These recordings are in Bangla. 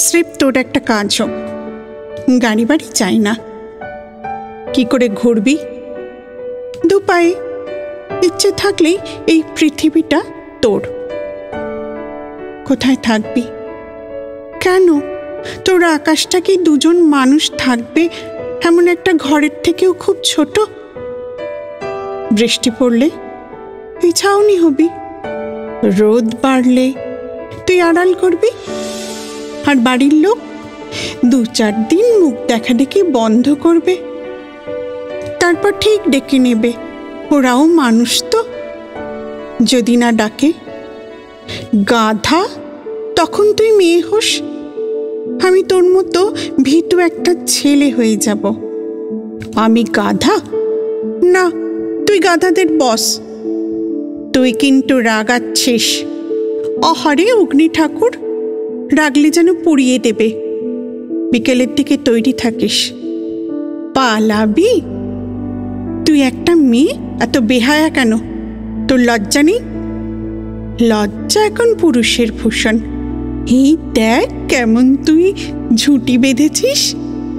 স্রেফ তোর একটা কাজ হোক, গাড়ি বাড়ি চাই না। কি করে ঘুরবি? দুপায়ে, ইচ্ছে থাকলেই এই পৃথিবীটা তোর। কোথায় থাকবি? কেন, তোর আকাশটা কি দুজন মানুষ থাকবে এমন একটা ঘরের থেকেও খুব ছোট? বৃষ্টি পড়লে তুই ছাউনি হবি, রোদ বাড়লে তুই আড়াল করবি, আর বাড়ির লোক 2-4 দিন মুখ দেখা দেখি বন্ধ করবে, তারপর ঠিক ডেকে নেবে। ওরাও মানুষ তো। যদি না ডাকে, গাধা, তখন তুই মেয়ে হোস, আমি তোর মতো ভীতু একটা ছেলে হয়ে যাব। আমি গাধা না, তুই গাধাদের বস। তুই কিন্তু রাগাচ্ছিস। অহারে অগ্নি ঠাকুর, রাগলে যেন পুড়িয়ে দেবে। বিকেলের দিকে তৈরি থাকিস, পালাবি। তুই একটা মেয়ে, এত বেহায়া কেন? তোর লজ্জা নেই? লজ্জা এখন পুরুষের ভূষণ। এই দেখ কেমন তুই ঝুঁটি বেঁধেছিস,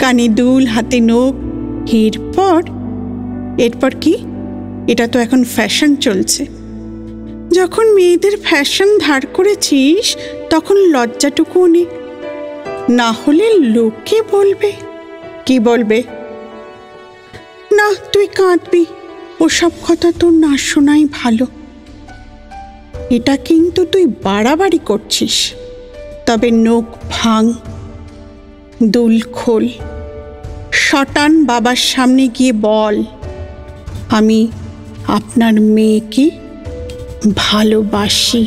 কানে দুল, হাতে নোক। এরপর কি? এটা তো এখন ফ্যাশন চলছে। যখন মেয়েদের ফ্যাশন ধার করেছিস, তখন লজ্জাটুকুও নেই। না হলে লোকে বলবে। কি বলবে? না, তুই কাঁদবি, ওসব কথা তোর না শোনাই ভালো। এটা কিন্তু তুই বাড়াবাড়ি করছিস। তবে নোক ভাঙ, দুল খোল, শটান বাবার সামনে গিয়ে বল, আমি আপনার মেয়েকে ভালোবাসি।